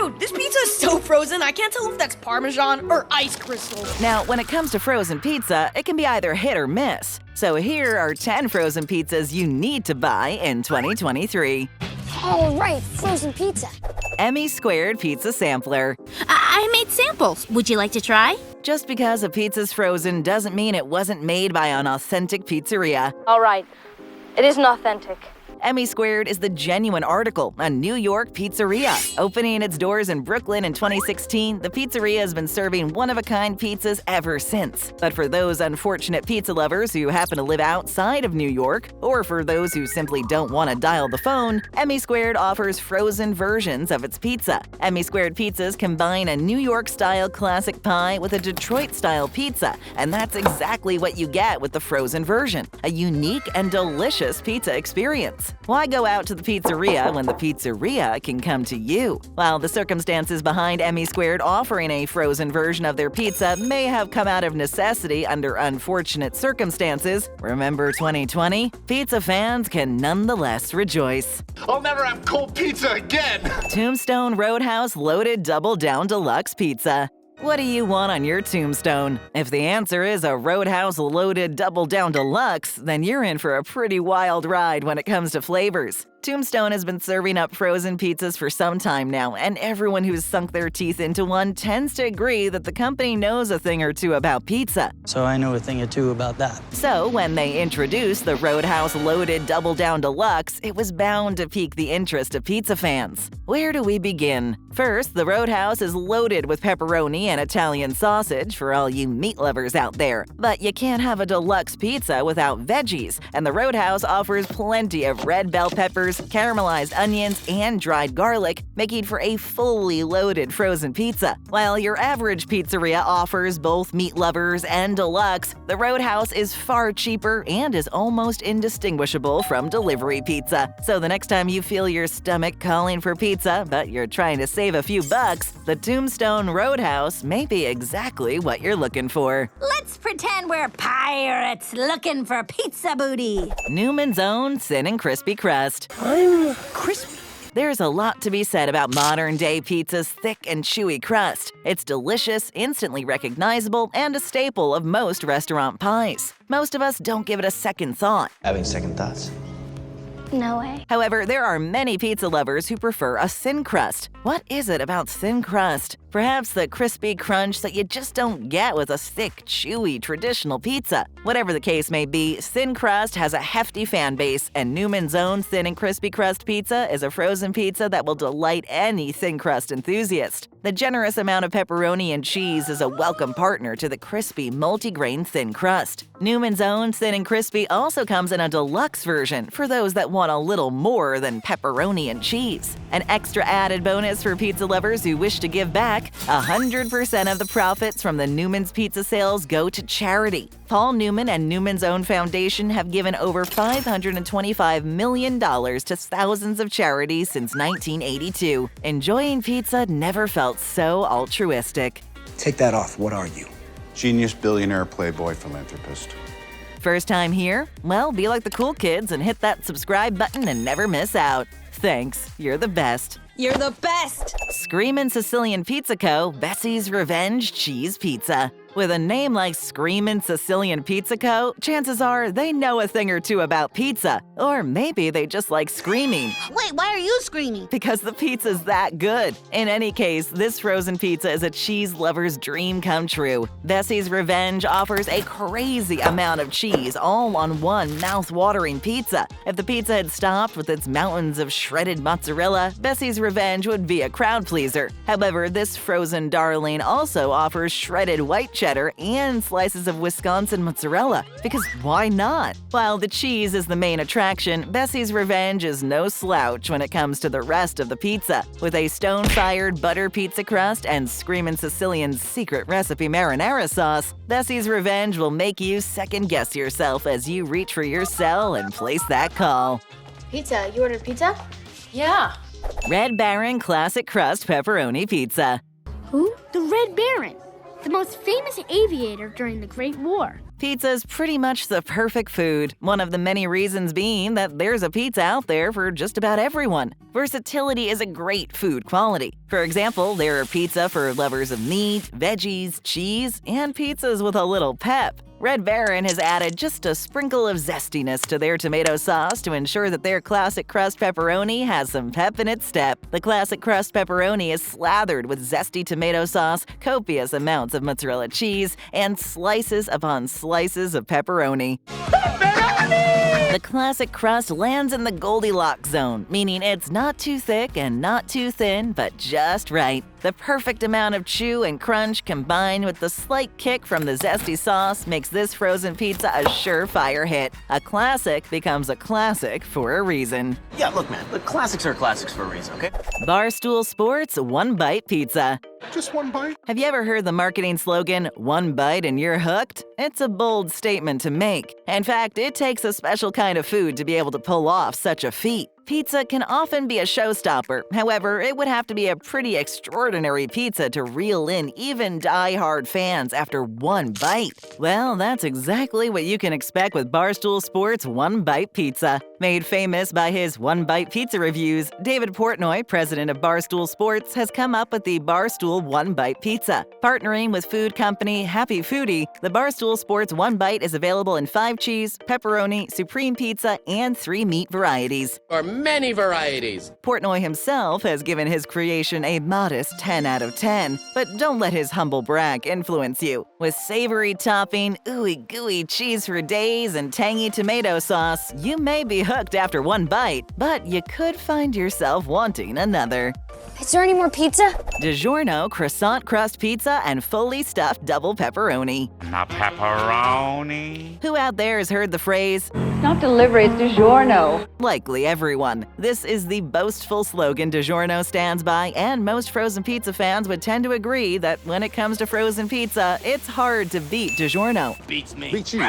Dude, this pizza is so frozen, I can't tell if that's Parmesan or ice crystal. Now, when it comes to frozen pizza, it can be either hit or miss. So here are 10 frozen pizzas you need to buy in 2023. All right, frozen pizza. Emmy Squared Pizza Sampler. I made samples. Would you like to try? Just because a pizza's frozen doesn't mean it wasn't made by an authentic pizzeria. All right, it isn't authentic. Emmy Squared is the genuine article, a New York pizzeria. Opening its doors in Brooklyn in 2016, the pizzeria has been serving one-of-a-kind pizzas ever since. But for those unfortunate pizza lovers who happen to live outside of New York, or for those who simply don't want to dial the phone, Emmy Squared offers frozen versions of its pizza. Emmy Squared pizzas combine a New York-style classic pie with a Detroit-style pizza, and that's exactly what you get with the frozen version, a unique and delicious pizza experience. Why go out to the pizzeria when the pizzeria can come to you? While the circumstances behind Emmy Squared offering a frozen version of their pizza may have come out of necessity under unfortunate circumstances, remember 2020? Pizza fans can nonetheless rejoice. I'll never have cold pizza again! Tombstone Roadhouse Loaded Double Down Deluxe Pizza. What do you want on your tombstone? If the answer is a Roadhouse Loaded Double Down Deluxe, then you're in for a pretty wild ride when it comes to flavors. Tombstone has been serving up frozen pizzas for some time now, and everyone who's sunk their teeth into one tends to agree that the company knows a thing or two about pizza. So I know a thing or two about that. So when they introduced the Roadhouse Loaded Double Down Deluxe, it was bound to pique the interest of pizza fans. Where do we begin? First, the Roadhouse is loaded with pepperoni and Italian sausage for all you meat lovers out there. But you can't have a deluxe pizza without veggies, and the Roadhouse offers plenty of red bell peppers, caramelized onions, and dried garlic, making for a fully loaded frozen pizza. While your average pizzeria offers both meat lovers and deluxe, the Roadhouse is far cheaper and is almost indistinguishable from delivery pizza. So the next time you feel your stomach calling for pizza, but you're trying to save a few bucks, the Tombstone Roadhouse may be exactly what you're looking for. Let's pretend we're pirates looking for pizza booty. Newman's own thin and crispy crust. I'm crispy. There's a lot to be said about modern-day pizza's thick and chewy crust. It's delicious, instantly recognizable, and a staple of most restaurant pies. Most of us don't give it a second thought. Having second thoughts? No way. However, there are many pizza lovers who prefer a thin crust. What is it about thin crust? Perhaps the crispy crunch that you just don't get with a thick, chewy, traditional pizza. Whatever the case may be, thin crust has a hefty fan base, and Newman's own thin and crispy crust pizza is a frozen pizza that will delight any thin crust enthusiast. The generous amount of pepperoni and cheese is a welcome partner to the crispy, multigrain thin crust. Newman's own thin and crispy also comes in a deluxe version for those that want a little more than pepperoni and cheese. An extra added bonus for pizza lovers who wish to give back, 100% of the profits from the Newman's pizza sales go to charity. Paul Newman and Newman's Own Foundation have given over $525 million to thousands of charities since 1982. Enjoying pizza never felt so altruistic. Take that off. What are you? Genius, billionaire, playboy, philanthropist. First time here? Well, be like the cool kids and hit that subscribe button and never miss out. Thanks, you're the best. You're the best. Screamin Sicilian Pizza Co. Bessie's Revenge Cheese Pizza. With a name like Screamin Sicilian Pizza Co., chances are they know a thing or two about pizza. Or maybe they just like screaming. Wait, why are you screaming? Because the pizza's that good. In any case, this frozen pizza is a cheese lover's dream come true. Bessie's Revenge offers a crazy amount of cheese all on one mouth-watering pizza. If the pizza had stopped with its mountains of shredded mozzarella, Bessie's Revenge would be a crowd pleaser. However, this frozen darling also offers shredded white cheddar and slices of Wisconsin mozzarella, because why not? While the cheese is the main attraction, Bessie's Revenge is no slouch when it comes to the rest of the pizza. With a stone-fired butter pizza crust and Screamin Sicilian's secret recipe marinara sauce, Bessie's Revenge will make you second-guess yourself as you reach for your cell and place that call. Pizza? You ordered pizza? Yeah. Red Baron Classic Crust Pepperoni Pizza. Who? The Red Baron, the most famous aviator during the Great War. Pizza's pretty much the perfect food, one of the many reasons being that there's a pizza out there for just about everyone. Versatility is a great food quality. For example, there are pizza for lovers of meat, veggies, cheese, and pizzas with a little pep. Red Baron has added just a sprinkle of zestiness to their tomato sauce to ensure that their classic crust pepperoni has some pep in its step. The classic crust pepperoni is slathered with zesty tomato sauce, copious amounts of mozzarella cheese, and slices upon slices of pepperoni. The classic crust lands in the Goldilocks zone, meaning it's not too thick and not too thin, but just right. The perfect amount of chew and crunch combined with the slight kick from the zesty sauce makes this frozen pizza a surefire hit. A classic becomes a classic for a reason. Yeah, look, man, the classics are classics for a reason, okay? Barstool Sports One Bite Pizza. Just one bite? Have you ever heard the marketing slogan, "One bite and you're hooked"? It's a bold statement to make. In fact, it takes a special kind of food to be able to pull off such a feat. Pizza can often be a showstopper. However, it would have to be a pretty extraordinary pizza to reel in even die-hard fans after one bite. Well, that's exactly what you can expect with Barstool Sports One Bite Pizza. Made famous by his One Bite Pizza reviews, David Portnoy, president of Barstool Sports, has come up with the Barstool One Bite Pizza. Partnering with food company Happy Foodie, the Barstool Sports One Bite is available in 5 cheese, pepperoni, supreme pizza, and 3 meat varieties. Many varieties. Portnoy himself has given his creation a modest 10 out of 10, but don't let his humble brag influence you. With savory topping, ooey gooey cheese for days, and tangy tomato sauce, you may be hooked after one bite, but you could find yourself wanting another. Is there any more pizza? DiGiorno croissant crust pizza and fully stuffed double pepperoni. Not pepperoni. Who out there has heard the phrase, Not delivery, it's DiGiorno. Likely everyone. This is the boastful slogan DiGiorno stands by, and most frozen pizza fans would tend to agree that when it comes to frozen pizza, it's hard to beat DiGiorno. Beats me. Beat you.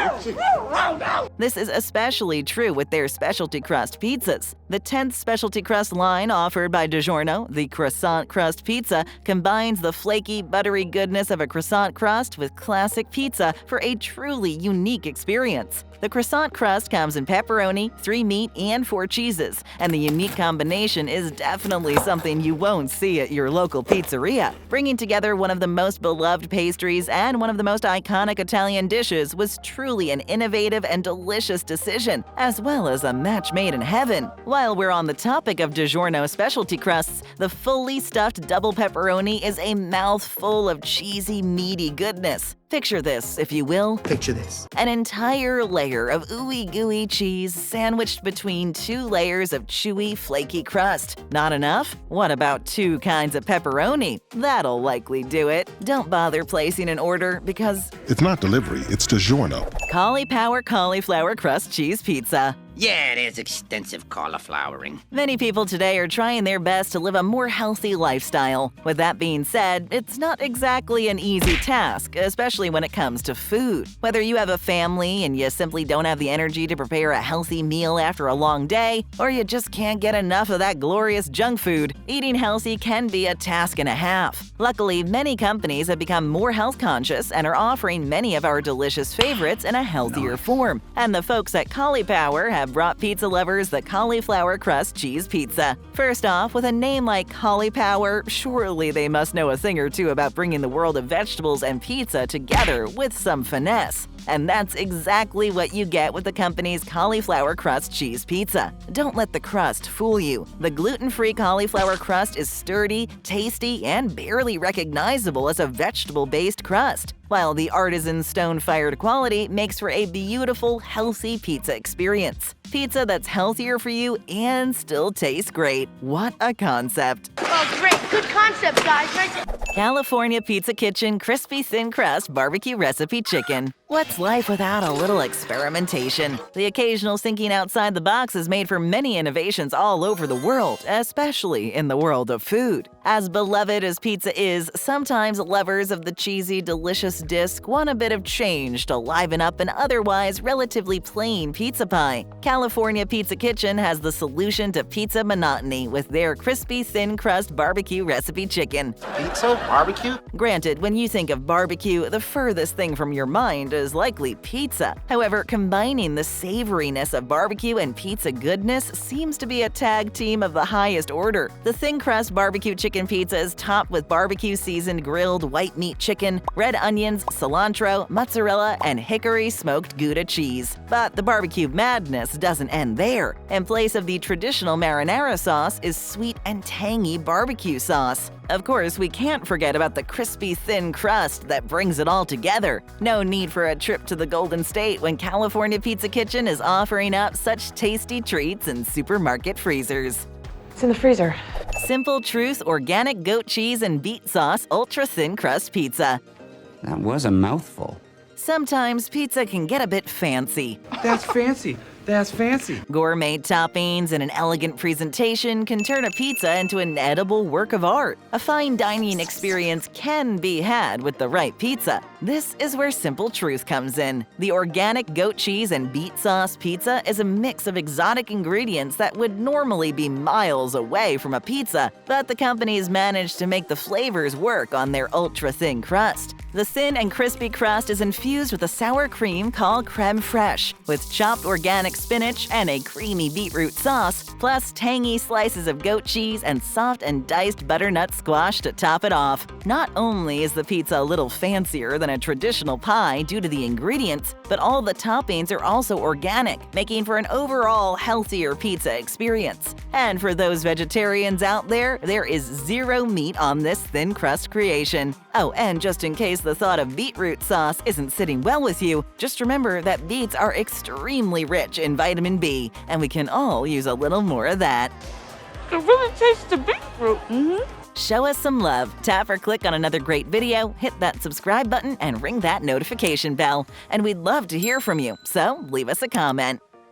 This is especially true with their specialty crust pizzas. The 10th specialty crust line offered by DiGiorno, the croissant crust pizza, combines the flaky, buttery goodness of a croissant crust with classic pizza for a truly unique experience. The croissant crust comes in pepperoni, 3 meat, and 4 cheeses, and the unique combination is definitely something you won't see at your local pizzeria. Bringing together one of the most beloved pastries and one of the most iconic Italian dishes was truly an innovative and delicious decision, as well as a match made in heaven. While we're on the topic of DiGiorno specialty crusts, the fully stuffed double pepperoni is a mouthful of cheesy, meaty goodness. Picture this, if you will. Picture this. An entire layer of ooey gooey cheese sandwiched between 2 layers of chewy, flaky crust. Not enough? What about 2 kinds of pepperoni? That'll likely do it. Don't bother placing an order because it's not delivery, it's DiGiorno. Caulipower cauliflower crust cheese pizza. Yeah, there's extensive cauliflowering. Many people today are trying their best to live a more healthy lifestyle. With that being said, it's not exactly an easy task, especially when it comes to food. Whether you have a family and you simply don't have the energy to prepare a healthy meal after a long day, or you just can't get enough of that glorious junk food, eating healthy can be a task and a half. Luckily, many companies have become more health conscious and are offering many of our delicious favorites in a healthier form. And the folks at Caulipower have brought pizza lovers the cauliflower crust cheese pizza. First off, with a name like Caulipower, surely they must know a thing or two about bringing the world of vegetables and pizza together with some finesse. And that's exactly what you get with the company's cauliflower crust cheese pizza. Don't let the crust fool you. The gluten-free cauliflower crust is sturdy, tasty, and barely recognizable as a vegetable-based crust, while the artisan stone-fired quality makes for a beautiful, healthy pizza experience. Pizza that's healthier for you and still tastes great. What a concept. Oh, great. Good concept, guys. Nice. California Pizza Kitchen Crispy Thin Crust Barbecue Recipe Chicken. What's life without a little experimentation? The occasional thinking outside the box has made for many innovations all over the world, especially in the world of food. As beloved as pizza is, sometimes lovers of the cheesy, delicious disc want a bit of change to liven up an otherwise relatively plain pizza pie. California Pizza Kitchen has the solution to pizza monotony with their Crispy Thin Crust Barbecue Recipe Chicken. Pizza? Barbecue? Granted, when you think of barbecue, the furthest thing from your mind is likely pizza. However, combining the savoriness of barbecue and pizza goodness seems to be a tag team of the highest order. The thin crust barbecue chicken pizza is topped with barbecue-seasoned grilled white meat chicken, red onions, cilantro, mozzarella, and hickory smoked Gouda cheese. But the barbecue madness doesn't end there. In place of the traditional marinara sauce is sweet and tangy barbecue sauce. Of course, we can't forget about the crispy thin crust that brings it all together. No need for a trip to the Golden State when California Pizza Kitchen is offering up such tasty treats in supermarket freezers. It's in the freezer. Simple Truth organic goat cheese and beet sauce ultra thin crust pizza. That was a mouthful. Sometimes pizza can get a bit fancy. That's fancy. That's fancy. Gourmet toppings and an elegant presentation can turn a pizza into an edible work of art. A fine dining experience can be had with the right pizza. This is where Simple Truth comes in. The organic goat cheese and beet sauce pizza is a mix of exotic ingredients that would normally be miles away from a pizza, but the company's managed to make the flavors work on their ultra-thin crust. The thin and crispy crust is infused with a sour cream called creme fraiche, with chopped organic spinach and a creamy beetroot sauce, plus tangy slices of goat cheese and soft and diced butternut squash to top it off. Not only is the pizza a little fancier than a traditional pie due to the ingredients, but all the toppings are also organic, making for an overall healthier pizza experience. And for those vegetarians out there is zero meat on this thin crust creation. Oh, and just in case the thought of beetroot sauce isn't sitting well with you, just remember that beets are extremely rich in vitamin B, and we can all use a little more of that. It really tastes the beetroot. Show us some love. Tap or click on another great video, hit that subscribe button, and ring that notification bell. And we'd love to hear from you, so leave us a comment.